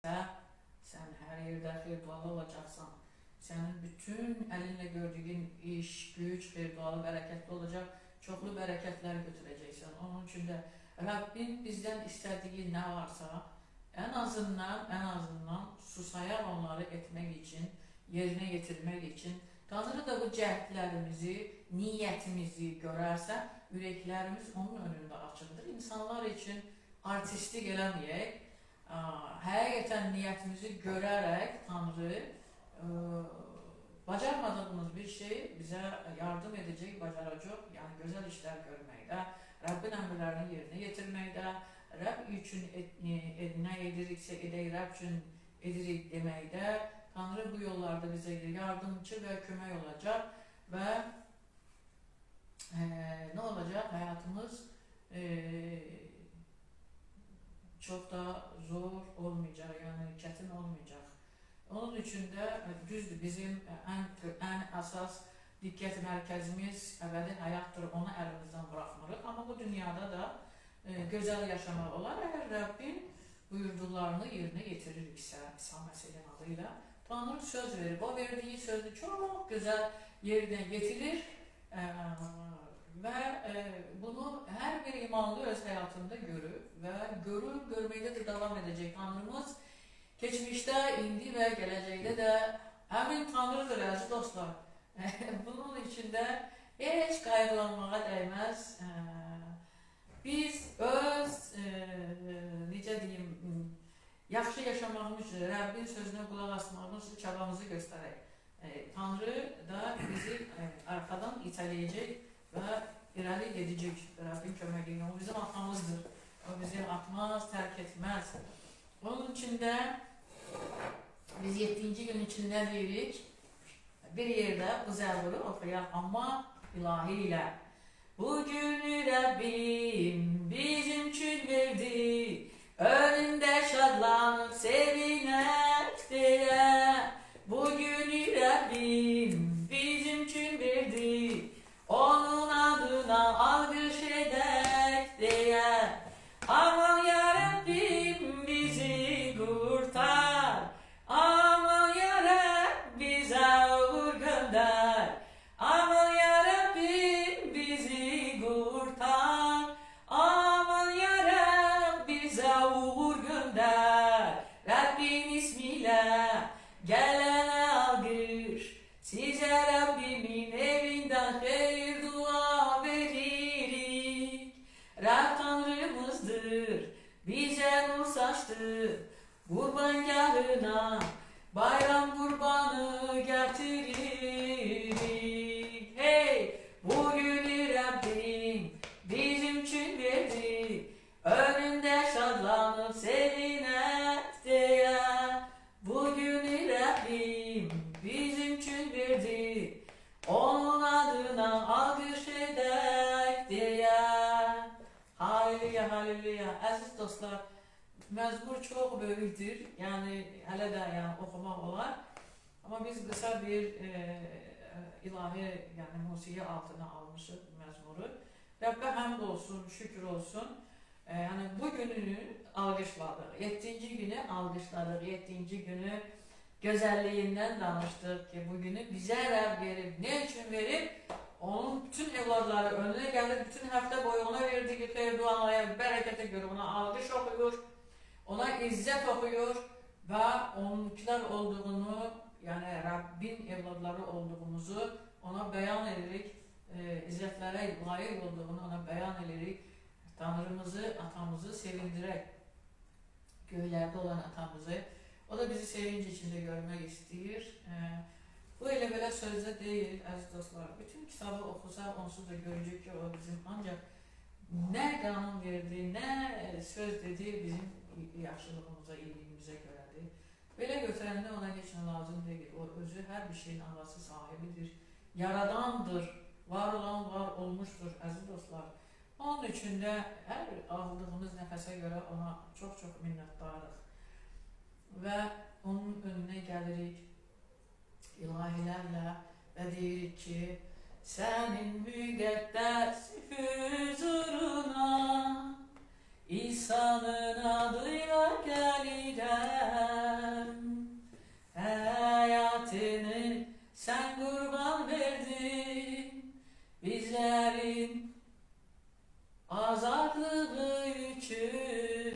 Sen her yerde xeyir-dualı olacaqsan. Sənin bütün əlinlə gördüyün iş, güc, xeyir-dualı, bərəkətli olacaq. Çoxlu bərəkətlər götürəcəksən. Onun üçün də Rabbin bizdən istədiyi nə varsa, ən azından susayaq onları etmək üçün, yerinə yetirmək üçün. Tanrı da bu cəhdlərimizi, niyyətimizi görərsə, ürəklərimiz onun önündə açıqdır. İnsanlar üçün artistlik eləməyək. Həqiqətən niyyətimizi görərək Tanrı bacarmadığımız bir şey bizə yardım edəcək, bacaracaq. Yəni gözəl işlər görməkdə, Rəbbin əmrlərini yerinə yetirməkdə, Rəbb üçün nə ediriksə edək, Rəbb üçün edirik deməkdə, Tanrı bu yollarda bizə yardımcı və kömək olacaq və nə olacaq? Həyatımız çok da zor olmayacak, yani çetin olmayacak. Onun için de düzdür, bizim en asas dikkat merkezimiz ebedi hayattır, onu elimizden bırakmırıq. Ama bu dünyada da güzel yaşamak olar. Eğer Rabbin buyurdularını yerine getiririksə, İsa Mesih'in adıyla, Tanrı söz verir. O verdiği sözü çok güzel yerine getirir. Ve bunu her bir imanlı öz hayatında görür ve görməkdə də devam edecek. Tanrımız geçmişte, indi ve gelecekte de həmin Tanrıdır əziz dostlar. Bunun içinde hiç kaygılanmağa değmez. Biz öz, necə deyim, yaxşı yaşamağımız, Rəbbin sözünə qulaq asmağımız, çabamızı göstərək. Tanrı da bizi arkadan itələyəcək ve ileri gidecek. Rabbin köməkliği. O bizim atamızdır. O bizi atmaz, terk etmez. Onun için de biz 7. gün içinde deyirik. Bir yerde bu zəburu oxuyaq, amma ilahiyle. Bugünü Rabbim bizim üçün verdi. Önünde şadlanıp sevinək diye. Bugünü Rabbim bizim üçün verdi. Onun adına alkış edək diye. Aman ya Rabbim bizi kurtar. Aman ya Rabbim bize uğur gönder. Aman ya Rabbim bizi kurtar. Aman ya Rabbim bize uğur gönder. Rabbin ismiyle gelene alkış. Size Rabbimin evinden hayır dua veririk. Rab Tanrımızdır, bize nur saçtı. Kurbangarına bayram kurbanı getiririk. Hey, bugünü Rabbim bizim için verdi. Önünde şadlanıp sevinək diye. Bugünü Rabbim bizim için verdi. Onun adına alkış edək diye. Halleluya, halleluya. Aziz dostlar, məzmur çok böyükdür. Yani hələ də oxumaq olar. Ama biz kısa bir ilahi, yani musiqi altına almışıq məzmuru. Rəbbə həmd olsun, şükür olsun. Yani bu gününü alqışladıq. 7. günü alqışladıq. 7. günü güzelliğinden danıştık ki bugünü bize Rəbb verib. Ne için verib? Onun bütün evladları önüne geldi. Bütün hafta boyu ona verdiği xeyir dualara, bərəkətə görə ona alqış oxuyur. Ona izzət oxuyur ve onunkiler olduğunu, yani Rabbin evladları olduğumuzu ona beyan ederek, izzətlere layık olduğunu ona beyan ederek, Tanrımızı, atamızı sevindirək. Göylerde olan atamızı. O da bizi sevinç içinde görmek istiyor. Bu elə belə sözde değil aziz dostlar. Bütün kitabı okusa onsuz da görecek ki o bizim ancak ne kanun verdi, ne söz dedi bizim yaxşılığımıza, iyiliğimize göredir. Böyle götürəndə ona heç nə lazım değil. O özü her bir şeyin ağası sahibidir. Yaradandır. Var olan var olmuştur aziz dostlar. Onun için de her aldığımız nefese göre ona çok çok minnettarıq. Ve onun önüne gelirik ilahilerle ve deyirik ki senin müqəddəs huzuruna İsa'nın adıyla gelirəm. hayatını sen kurban verdin. Bizlerin azadlığı için